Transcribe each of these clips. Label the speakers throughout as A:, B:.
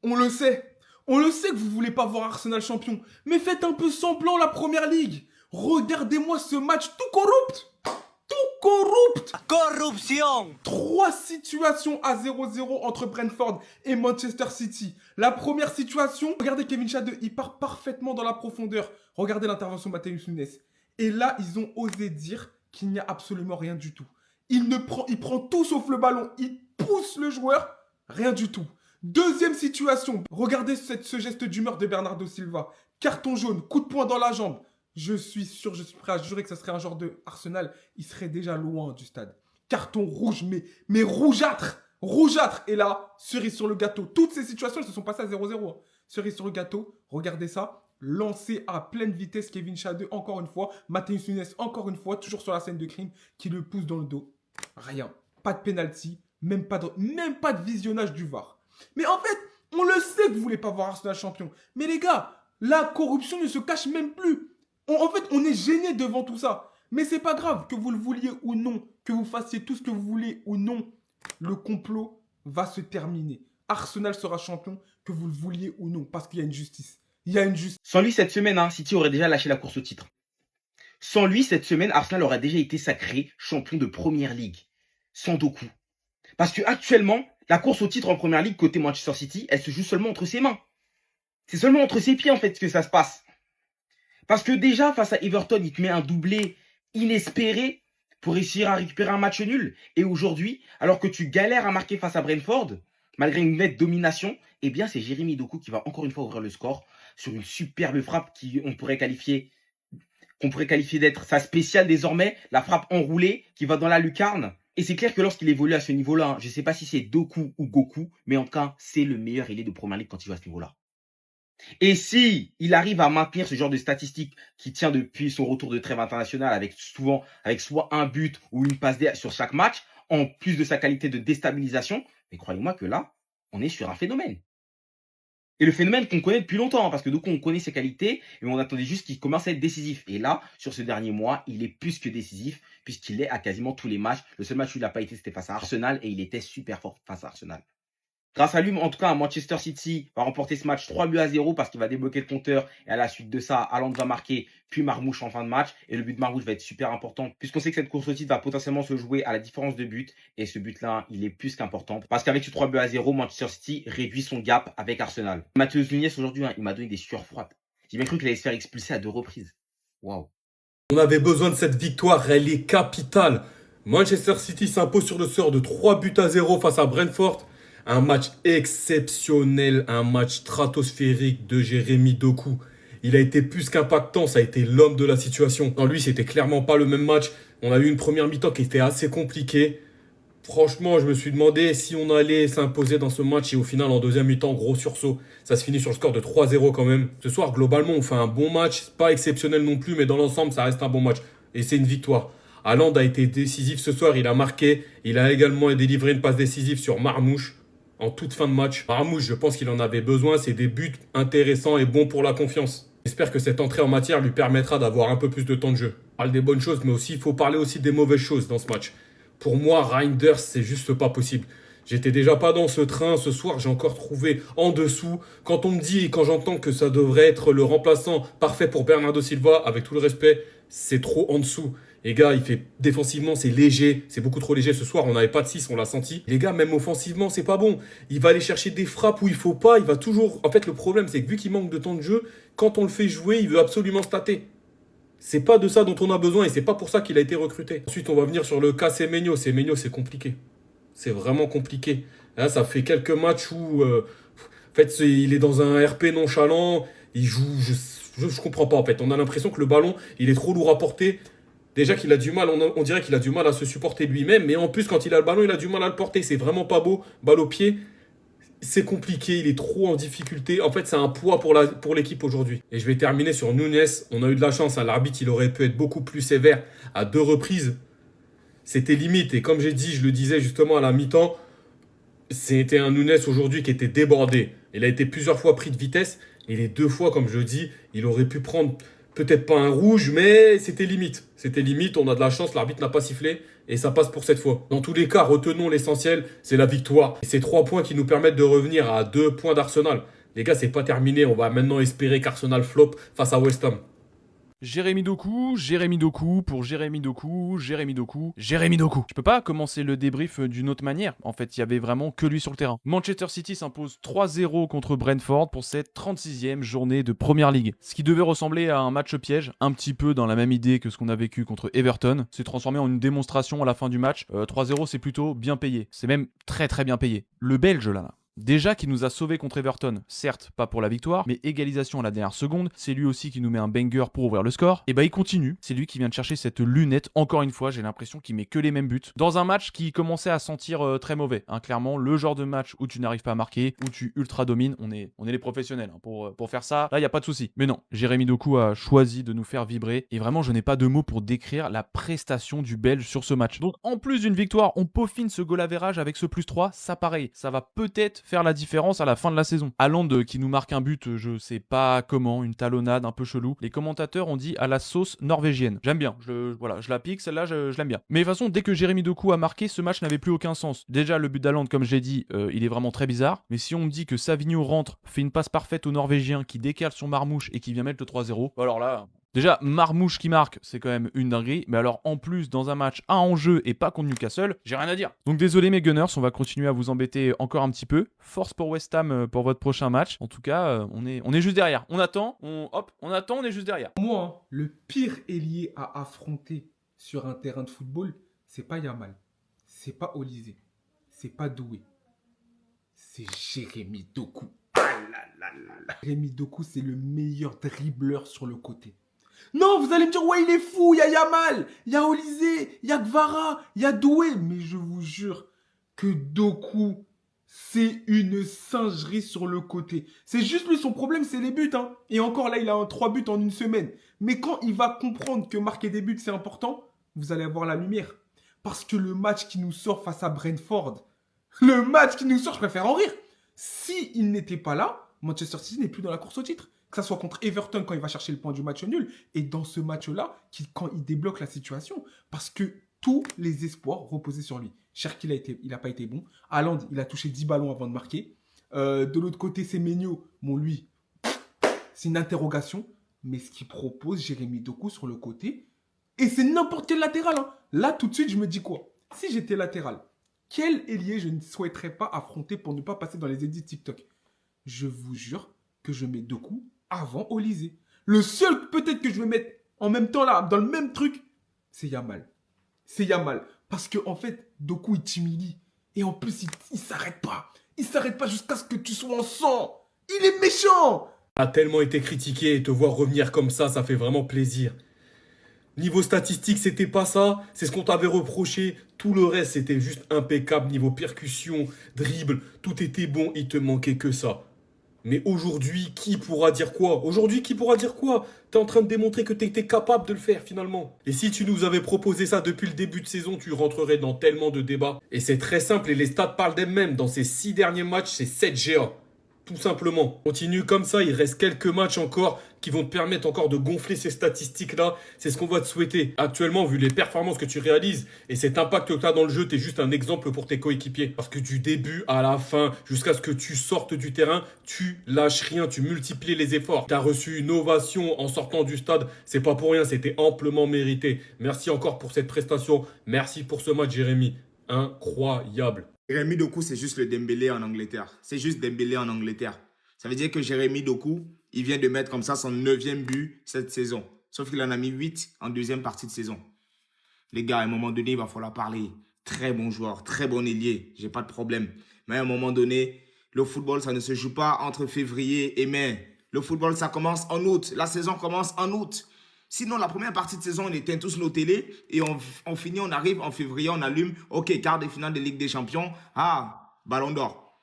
A: On le sait. On le sait que vous voulez pas voir Arsenal champion. Mais faites un peu semblant la première ligue. Regardez-moi ce match tout corrupt. Tout corrupt.
B: Corruption!
A: Trois situations à 0-0 entre Brentford et Manchester City. La première situation, regardez Kevin Schade, il part parfaitement dans la profondeur. Regardez l'intervention de Matheus Nunes. Et là, ils ont osé dire qu'il n'y a absolument rien du tout. Il prend tout sauf le ballon. Il pousse le joueur. Rien du tout. Deuxième situation. Regardez ce geste d'humeur de Bernardo Silva. Carton jaune, coup de poing dans la jambe. Je suis sûr, je suis prêt à jurer que ce serait un genre de Arsenal. Il serait déjà loin du stade. Carton rouge, mais rougeâtre. Rougeâtre. Et là, cerise sur le gâteau. Toutes ces situations, elles se sont passées à 0-0. Cerise sur le gâteau. Regardez ça. Lancé à pleine vitesse Kevin Schade encore une fois. Matheus Nunes encore une fois. Toujours sur la scène de crime. Qui le pousse dans le dos. Rien. Pas de penalty. Même pas de visionnage du VAR. Mais en fait, on le sait que vous voulez pas voir Arsenal champion. Mais les gars, la corruption ne se cache même plus. En fait, on est gêné devant tout ça. Mais c'est pas grave, que vous le vouliez ou non, que vous fassiez tout ce que vous voulez ou non, le complot va se terminer. Arsenal sera champion, que vous le vouliez ou non, parce qu'il y a une justice. Il y a une justice.
C: Sans lui, cette semaine, City aurait déjà lâché la course au titre. Sans lui, cette semaine, Arsenal aurait déjà été sacré champion de Première Ligue. Sans Doku. Parce que actuellement, la course au titre en Première Ligue côté Manchester City, elle se joue seulement entre ses mains. C'est seulement entre ses pieds en fait que ça se passe. Parce que déjà, face à Everton, il te met un doublé inespéré pour réussir à récupérer un match nul. Et aujourd'hui, alors que tu galères à marquer face à Brentford, malgré une nette domination, eh bien c'est Jérémy Doku qui va encore une fois ouvrir le score sur une superbe frappe qu'on pourrait qualifier d'être sa spéciale désormais, la frappe enroulée qui va dans la lucarne. Et c'est clair que lorsqu'il évolue à ce niveau-là, je ne sais pas si c'est Doku ou Goku, mais en tout cas, c'est le meilleur ailier de Première Ligue quand il joue à ce niveau-là. Et si il arrive à maintenir ce genre de statistiques qui tient depuis son retour de trêve internationale avec soit un but ou une passe sur chaque match, en plus de sa qualité de déstabilisation, mais croyez-moi que là, on est sur un phénomène. Et le phénomène qu'on connaît depuis longtemps, parce que du coup, on connaît ses qualités et on attendait juste qu'il commence à être décisif. Et là, sur ce dernier mois, il est plus que décisif, puisqu'il est à quasiment tous les matchs. Le seul match où il n'a pas été, c'était face à Arsenal, et il était super fort face à Arsenal. Grâce à lui, en tout cas, Manchester City va remporter ce match 3-0 parce qu'il va débloquer le compteur. Et à la suite de ça, Haaland va marquer, puis Marmouche en fin de match. Et le but de Marmouche va être super important puisqu'on sait que cette course au titre va potentiellement se jouer à la différence de but. Et ce but-là, il est plus qu'important parce qu'avec ce 3-0, Manchester City réduit son gap avec Arsenal. Matheus Nunes, aujourd'hui, il m'a donné des sueurs froides. J'ai bien cru qu'il allait se faire expulser à 2 reprises. Waouh.
D: On avait besoin de cette victoire, elle est capitale. Manchester City s'impose sur le sort de 3-0 face à Brentford. Un match exceptionnel, un match stratosphérique de Jérémy Doku. Il a été plus qu'impactant, ça a été l'homme de la situation. Dans lui, c'était clairement pas le même match. On a eu une première mi-temps qui était assez compliquée. Franchement, je me suis demandé si on allait s'imposer dans ce match et au final, en deuxième mi-temps, gros sursaut. Ça se finit sur le score de 3-0 quand même. Ce soir, globalement, on fait un bon match. Pas exceptionnel non plus, mais dans l'ensemble, ça reste un bon match. Et c'est une victoire. Haaland a été décisif ce soir, il a marqué. Il a également délivré une passe décisive sur Marmouche en toute fin de match. Marmouche, je pense qu'il en avait besoin. C'est des buts intéressants et bons pour la confiance. J'espère que cette entrée en matière lui permettra d'avoir un peu plus de temps de jeu. On parle des bonnes choses, mais aussi il faut parler aussi des mauvaises choses dans ce match. Pour moi, Reinders, c'est juste pas possible. J'étais déjà pas dans ce train. Ce soir, j'ai encore trouvé en dessous. Quand on me dit et quand j'entends que ça devrait être le remplaçant parfait pour Bernardo Silva, avec tout le respect, c'est trop en dessous. Les gars, il fait défensivement, c'est léger. C'est beaucoup trop léger. Ce soir, on n'avait pas de 6, on l'a senti. Les gars, même offensivement, c'est pas bon. Il va aller chercher des frappes où il faut pas. Il va toujours... En fait, le problème, c'est que vu qu'il manque de temps de jeu, quand on le fait jouer, il veut absolument stater. C'est pas de ça dont on a besoin et c'est pas pour ça qu'il a été recruté. Ensuite, on va venir sur le cas Semenyo. Semenyo, c'est compliqué. C'est vraiment compliqué. Là, ça fait quelques matchs où... en fait, il est dans un RP nonchalant. Il joue... Je comprends pas, en fait. On a l'impression que le ballon, il est trop lourd à porter. Déjà qu'il a du mal, on dirait qu'il a du mal à se supporter lui-même. Mais en plus, quand il a le ballon, il a du mal à le porter. C'est vraiment pas beau. Balle au pied. C'est compliqué, il est trop en difficulté. En fait, c'est un poids pour l'équipe aujourd'hui. Et je vais terminer sur Nunes. On a eu de la chance. L'arbitre, il aurait pu être beaucoup plus sévère à 2 reprises. C'était limite. Et comme j'ai dit, je le disais justement à la mi-temps, c'était un Nunes aujourd'hui qui était débordé. Il a été plusieurs fois pris de vitesse. Et les 2 fois, comme je le dis, il aurait pu prendre peut-être pas un rouge, mais c'était limite. C'était limite. On a de la chance. L'arbitre n'a pas sifflé. Et ça passe pour cette fois. Dans tous les cas, retenons l'essentiel, c'est la victoire. Et ces 3 points qui nous permettent de revenir à 2 points d'Arsenal. Les gars, c'est pas terminé. On va maintenant espérer qu'Arsenal flop face à West Ham.
B: Jérémy Doku, Jérémy Doku, pour Jérémy Doku, Jérémy Doku, Jérémy Doku. Je peux pas commencer le débrief d'une autre manière. En fait, il y avait vraiment que lui sur le terrain. Manchester City s'impose 3-0 contre Brentford pour cette 36e journée de Premier League. Ce qui devait ressembler à un match piège, un petit peu dans la même idée que ce qu'on a vécu contre Everton, s'est transformé en une démonstration à la fin du match. 3-0, c'est plutôt bien payé. C'est même très très bien payé. Le Belge là. Déjà qui nous a sauvés contre Everton, certes pas pour la victoire, mais égalisation à la dernière seconde, c'est lui aussi qui nous met un banger pour ouvrir le score, et bah il continue, c'est lui qui vient de chercher cette lunette, encore une fois j'ai l'impression qu'il met que les mêmes buts, dans un match qui commençait à sentir très mauvais, clairement le genre de match où tu n'arrives pas à marquer, où tu ultra domines, on est les professionnels pour faire ça, là y a pas de souci. Mais non, Jérémy Doku a choisi de nous faire vibrer, et vraiment je n'ai pas de mots pour décrire la prestation du Belge sur ce match. Donc en plus d'une victoire, on peaufine ce goal average avec ce +3, ça pareil, ça va peut-être faire la différence à la fin de la saison. Haaland qui nous marque un but, je sais pas comment, une talonnade un peu chelou. Les commentateurs ont dit à la sauce norvégienne. J'aime bien, je la pique, celle-là je l'aime bien. Mais de toute façon, dès que Jérémy Doku a marqué, ce match n'avait plus aucun sens. Déjà, le but d'Haaland, comme j'ai dit, il est vraiment très bizarre. Mais si on me dit que Savigno rentre, fait une passe parfaite au Norvégien qui décale son marmouche et qui vient mettre le 3-0, alors là... Déjà, Marmouche qui marque, c'est quand même une dinguerie. Mais alors, en plus, dans un match à enjeu et pas contre Newcastle, j'ai rien à dire. Donc désolé mes Gunners, on va continuer à vous embêter encore un petit peu. Force pour West Ham pour votre prochain match. En tout cas, on est juste derrière. On attend, on est juste derrière.
A: Pour moi, le pire ailier à affronter sur un terrain de football, c'est pas Yamal, c'est pas Olysée, c'est pas Doué, c'est Jérémy Doku. Ah là là là là. Jérémy Doku, c'est le meilleur dribbleur sur le côté. Non, vous allez me dire, ouais, il est fou, il y a Yamal, il y a Olysée, il y a Gvara, il y a Doué. Mais je vous jure que Doku, c'est une singerie sur le côté. C'est juste lui, son problème, c'est les buts. Et encore là, il a 3 buts en une semaine. Mais quand il va comprendre que marquer des buts, c'est important, vous allez avoir la lumière. Parce que le match qui nous sort face à Brentford, je préfère en rire. S'il n'était pas là, Manchester City n'est plus dans la course au titre. Que ça soit contre Everton quand il va chercher le point du match nul, et dans ce match-là, quand il débloque la situation. Parce que tous les espoirs reposaient sur lui. Cherki, il n'a pas été bon. Haaland, il a touché 10 ballons avant de marquer. De l'autre côté, c'est Semenyo. Bon, lui, c'est une interrogation. Mais ce qu'il propose, Jérémy Doku sur le côté, et c'est n'importe quel latéral. Là, tout de suite, je me dis quoi? Si j'étais latéral, quel ailier je ne souhaiterais pas affronter pour ne pas passer dans les edits TikTok? Je vous jure que je mets Doku avant Olysée. Le seul peut-être que je vais mettre en même temps là, dans le même truc, c'est Yamal. C'est Yamal. Parce que en fait, Doku il t'humilie. Et en plus, il s'arrête pas. Il s'arrête pas jusqu'à ce que tu sois en sang. Il est méchant.
D: A tellement été critiqué et te voir revenir comme ça fait vraiment plaisir. Niveau statistique, c'était pas ça, c'est ce qu'on t'avait reproché. Tout le reste, c'était juste impeccable. Niveau percussion, dribble, tout était bon, il te manquait que ça. Mais aujourd'hui, qui pourra dire quoi? T'es en train de démontrer que t'étais capable de le faire finalement. Et si tu nous avais proposé ça depuis le début de saison, tu rentrerais dans tellement de débats. Et c'est très simple et les stats parlent d'elles-mêmes. Dans ces 6 derniers matchs, c'est 7 GA. Tout simplement. Continue comme ça, il reste quelques matchs encore qui vont te permettre encore de gonfler ces statistiques-là. C'est ce qu'on va te souhaiter. Actuellement, vu les performances que tu réalises et cet impact que tu as dans le jeu, tu es juste un exemple pour tes coéquipiers. Parce que du début à la fin, jusqu'à ce que tu sortes du terrain, tu lâches rien, tu multiplies les efforts. Tu as reçu une ovation en sortant du stade. C'est pas pour rien, c'était amplement mérité. Merci encore pour cette prestation. Merci pour ce match, Jérémy. Incroyable.
E: Jérémy Doku, c'est juste le Dembélé en Angleterre. C'est juste Dembélé en Angleterre. Ça veut dire que Jérémy Doku, il vient de mettre comme ça son 9e but cette saison. Sauf qu'il en a mis 8 en deuxième partie de saison. Les gars, à un moment donné, il va falloir parler. Très bon joueur, très bon ailier. J'ai pas de problème. Mais à un moment donné, le football, ça ne se joue pas entre février et mai. Le football, ça commence en août. La saison commence en août. Sinon, la première partie de saison, on éteint tous nos télés et on finit, on arrive en février, on allume. Ok, quart de finale de Ligue des Champions. Ah, Ballon d'Or.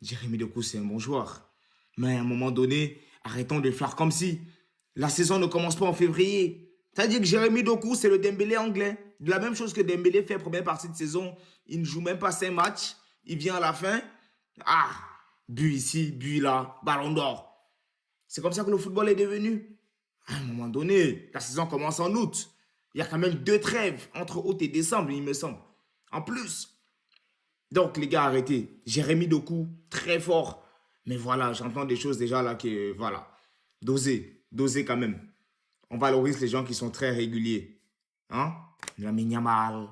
E: Jérémy Doku, c'est un bon joueur. Mais à un moment donné, arrêtons de faire comme si la saison ne commence pas en février. C'est-à-dire que Jérémy Doku, c'est le Dembélé anglais. De la même chose que Dembélé fait première partie de saison. Il ne joue même pas 5 matchs. Il vient à la fin. Ah, but ici, but là, Ballon d'Or. C'est comme ça que le football est devenu. À un moment donné, la saison commence en août. Il y a quand même 2 trêves entre août et décembre, il me semble. En plus. Donc, les gars, arrêtez. Jérémy Doku, très fort. Mais voilà, j'entends des choses déjà là que, voilà. Dosez quand même. On valorise les gens qui sont très réguliers. Hein? Lamine Yamal.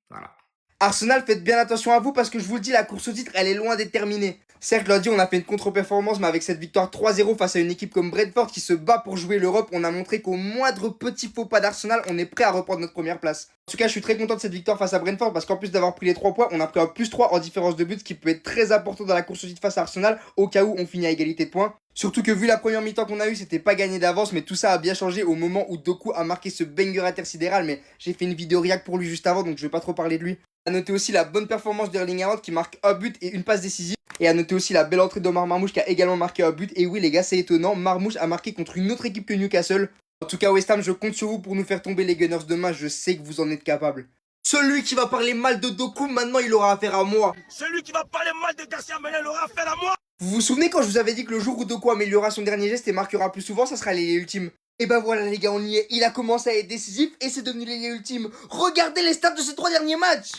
E: Voilà.
F: Arsenal, faites bien attention à vous parce que je vous le dis, la course au titre, elle est loin d'être terminée. Certes, je leur dis, on a fait une contre-performance, mais avec cette victoire 3-0 face à une équipe comme Brentford qui se bat pour jouer l'Europe, on a montré qu'au moindre petit faux pas d'Arsenal, on est prêt à reprendre notre première place. En tout cas, je suis très content de cette victoire face à Brentford parce qu'en plus d'avoir pris les 3 points, on a pris un +3 en différence de but, ce qui peut être très important dans la course au titre face à Arsenal au cas où on finit à égalité de points. Surtout que vu la première mi-temps qu'on a eue, c'était pas gagné d'avance, mais tout ça a bien changé au moment où Doku a marqué ce banger intersidéral, mais j'ai fait une vidéo react pour lui juste avant, donc je vais pas trop parler de lui. A noter aussi la bonne performance d'Erling Haaland qui marque un but et une passe décisive. Et à noter aussi la belle entrée d'Omar Marmoush qui a également marqué un but. Et oui les gars, c'est étonnant, Marmoush a marqué contre une autre équipe que Newcastle. En tout cas West Ham, je compte sur vous pour nous faire tomber les Gunners demain, je sais que vous en êtes capables. Celui qui va parler mal de Doku, maintenant il aura affaire à moi.
G: Celui qui va parler mal de Garcia Menel aura affaire à moi.
F: Vous vous souvenez quand je vous avais dit que le jour où Doku améliorera son dernier geste et marquera plus souvent, ça sera l'ailier ultime? Et bah voilà les gars, on y est, il a commencé à être décisif et c'est devenu l'ailier ultime. Regardez les stats de ces 3 derniers matchs.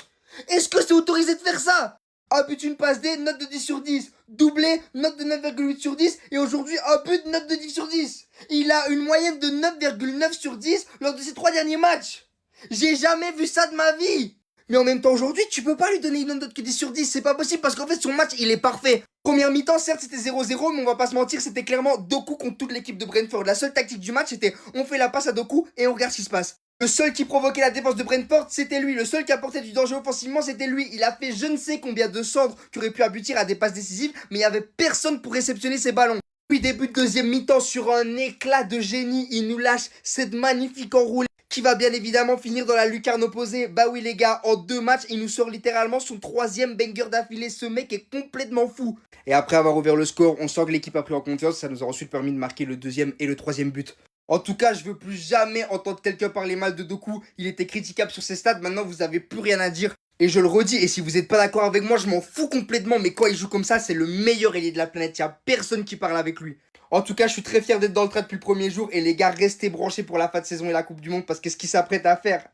F: Est-ce que c'est autorisé de faire ça? Un but, une passe D, note de 10 sur 10. Doublé, note de 9,8 sur 10. Et aujourd'hui, un but, note de 10 sur 10. Il a une moyenne de 9,9 sur 10 lors de ses 3 derniers matchs. J'ai jamais vu ça de ma vie. Mais en même temps, aujourd'hui, tu peux pas lui donner une note que 10 sur 10. C'est pas possible parce qu'en fait, son match, il est parfait. Première mi-temps, certes, c'était 0-0, mais on va pas se mentir, c'était clairement Doku contre toute l'équipe de Brentford. La seule tactique du match, c'était on fait la passe à Doku et on regarde ce qui se passe. Le seul qui provoquait la défense de Brentford, c'était lui. Le seul qui apportait du danger offensivement, c'était lui. Il a fait je ne sais combien de centres qui auraient pu aboutir à des passes décisives, mais il n'y avait personne pour réceptionner ces ballons. Puis début de deuxième mi-temps, sur un éclat de génie, il nous lâche cette magnifique enroulée qui va bien évidemment finir dans la lucarne opposée. Bah oui les gars, en 2 matchs, il nous sort littéralement son 3e banger d'affilée. Ce mec est complètement fou. Et après avoir ouvert le score, on sent que l'équipe a pris en confiance. Ça nous a ensuite permis de marquer le 2e et le 3e but. En tout cas, je veux plus jamais entendre quelqu'un parler mal de Doku. Il était critiquable sur ses stats, maintenant vous avez plus rien à dire. Et je le redis, et si vous n'êtes pas d'accord avec moi, je m'en fous complètement. Mais quand il joue comme ça, c'est le meilleur ailier de la planète. Il n'y a personne qui parle avec lui. En tout cas, je suis très fier d'être dans le trait depuis le premier jour. Et les gars, restez branchés pour la fin de saison et la Coupe du Monde. Parce que ce qu'il s'apprête à faire,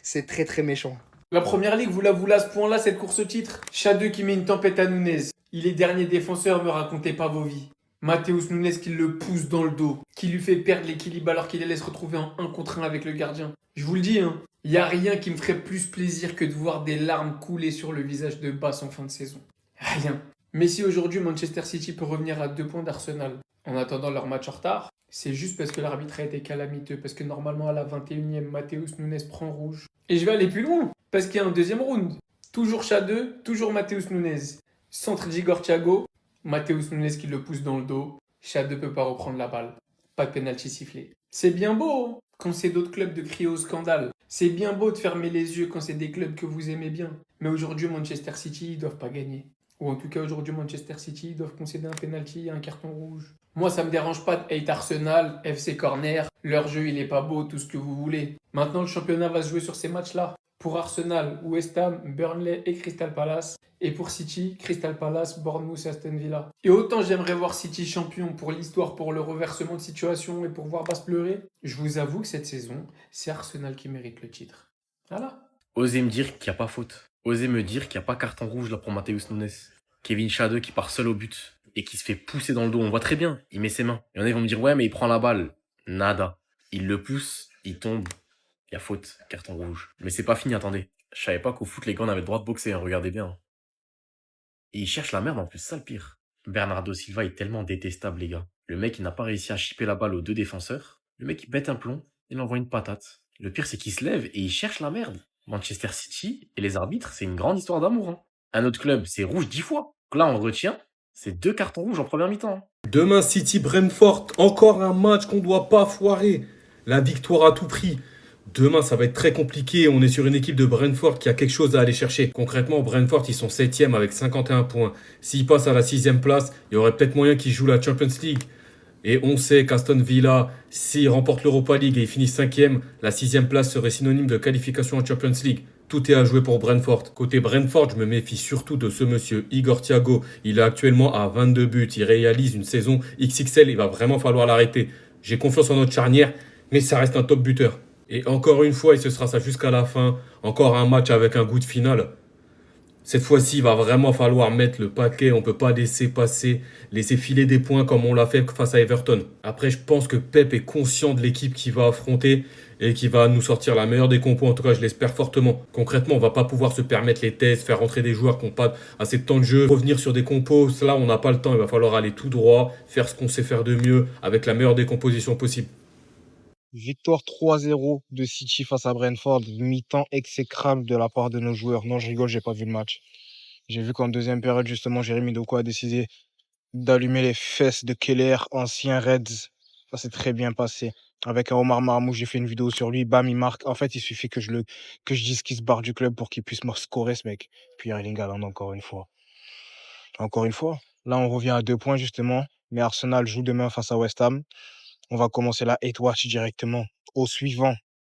F: c'est très très méchant.
H: La première ligue, vous la voulez à ce point-là, cette course au titre? Chadeux qui met une tempête à Nunez. Il est dernier défenseur, me racontez pas vos vies. Mathéus Nunes qui le pousse dans le dos, qui lui fait perdre l'équilibre alors qu'il les laisse retrouver en 1 contre 1 avec le gardien. Je vous le dis, il n'y a rien qui me ferait plus plaisir que de voir des larmes couler sur le visage de Bass en fin de saison. Rien. Mais si aujourd'hui Manchester City peut revenir à 2 points d'Arsenal en attendant leur match en retard, c'est juste parce que l'arbitre a été calamiteux, parce que normalement à la 21e, Mathéus Nunes prend rouge. Et je vais aller plus loin, parce qu'il y a un 2e round. Toujours Chadeux, toujours Mathéus Nunes. Centre d'Igor Thiago, Mathéus Nunes qui le pousse dans le dos. Chad ne peut pas reprendre la balle. Pas de pénalty sifflé. C'est bien beau quand c'est d'autres clubs de crier au scandale. C'est bien beau de fermer les yeux quand c'est des clubs que vous aimez bien. Mais aujourd'hui, Manchester City, ils doivent pas gagner. Ou en tout cas, aujourd'hui, Manchester City, ils doivent concéder un pénalty et un carton rouge. Moi, ça me dérange pas de hate Arsenal, FC Corner. Leur jeu, il est pas beau, tout ce que vous voulez. Maintenant, le championnat va se jouer sur ces matchs-là. Pour Arsenal, West Ham, Burnley et Crystal Palace. Et pour City, Crystal Palace, Bournemouth et Aston Villa. Et autant j'aimerais voir City champion pour l'histoire, pour le reversement de situation et pour voir Bass pleurer, je vous avoue que cette saison, c'est Arsenal qui mérite le titre. Voilà.
I: Osez me dire qu'il n'y a pas faute. Osez me dire qu'il n'y a pas carton rouge là pour Mathéus Nunes. Kevin Chadeux qui part seul au but et qui se fait pousser dans le dos. On voit très bien, il met ses mains. Il y en a, ils vont me dire, ouais, mais il prend la balle. Nada. Il le pousse, il tombe. Il y a faute, carton rouge. Mais c'est pas fini, attendez. Je savais pas qu'au foot, les gars, on avait le droit de boxer, regardez bien. Et il cherche la merde en plus, ça le pire. Bernardo Silva est tellement détestable, les gars. Le mec, il n'a pas réussi à chipper la balle aux 2 défenseurs. Le mec, il pète un plomb, il envoie une patate. Le pire, c'est qu'il se lève et il cherche la merde. Manchester City et les arbitres, c'est une grande histoire d'amour. Un autre club, c'est rouge 10 fois. Donc là, on retient, c'est 2 cartons rouges en première mi-temps.
D: Demain, City-Brentford, encore un match qu'on ne doit pas foirer. La victoire à tout prix. Demain, ça va être très compliqué. On est sur une équipe de Brentford qui a quelque chose à aller chercher. Concrètement, Brentford, ils sont 7e avec 51 points. S'ils passent à la 6e place, il y aurait peut-être moyen qu'ils jouent la Champions League. Et on sait qu'Aston Villa, s'ils remportent l'Europa League et ils finissent 5e, la 6e place serait synonyme de qualification en Champions League. Tout est à jouer pour Brentford. Côté Brentford, je me méfie surtout de ce monsieur Igor Thiago. Il est actuellement à 22 buts. Il réalise une saison XXL. Il va vraiment falloir l'arrêter. J'ai confiance en notre charnière, mais ça reste un top buteur. Et encore une fois, et ce sera ça jusqu'à la fin, encore un match avec un goût de finale. Cette fois-ci, il va vraiment falloir mettre le paquet. On ne peut pas laisser passer, laisser filer des points comme on l'a fait face à Everton. Après, je pense que Pep est conscient de l'équipe qu'il va affronter et qui va nous sortir la meilleure des compos. En tout cas, je l'espère fortement. Concrètement, on va pas pouvoir se permettre les tests, faire rentrer des joueurs qui n'ont pas assez de temps de jeu, revenir sur des compos. Là, on n'a pas le temps. Il va falloir aller tout droit, faire ce qu'on sait faire de mieux avec la meilleure des compositions possible.
J: Victoire 3-0 de City face à Brentford, mi-temps exécrable de la part de nos joueurs. Non, je rigole, j'ai pas vu le match. J'ai vu qu'en deuxième période, justement, Jérémy Doku a décidé d'allumer les fesses de Keller, ancien Reds. Ça s'est très bien passé. Avec un Omar Marmouche, j'ai fait une vidéo sur lui, bam, il marque. En fait, il suffit que je dise qu'il se barre du club pour qu'il puisse me scorer, ce mec. Puis Erling Haaland, encore une fois. Encore une fois. Là, on revient à 2 points, justement. Mais Arsenal joue demain face à West Ham. On va commencer la 8 Watch directement au suivant.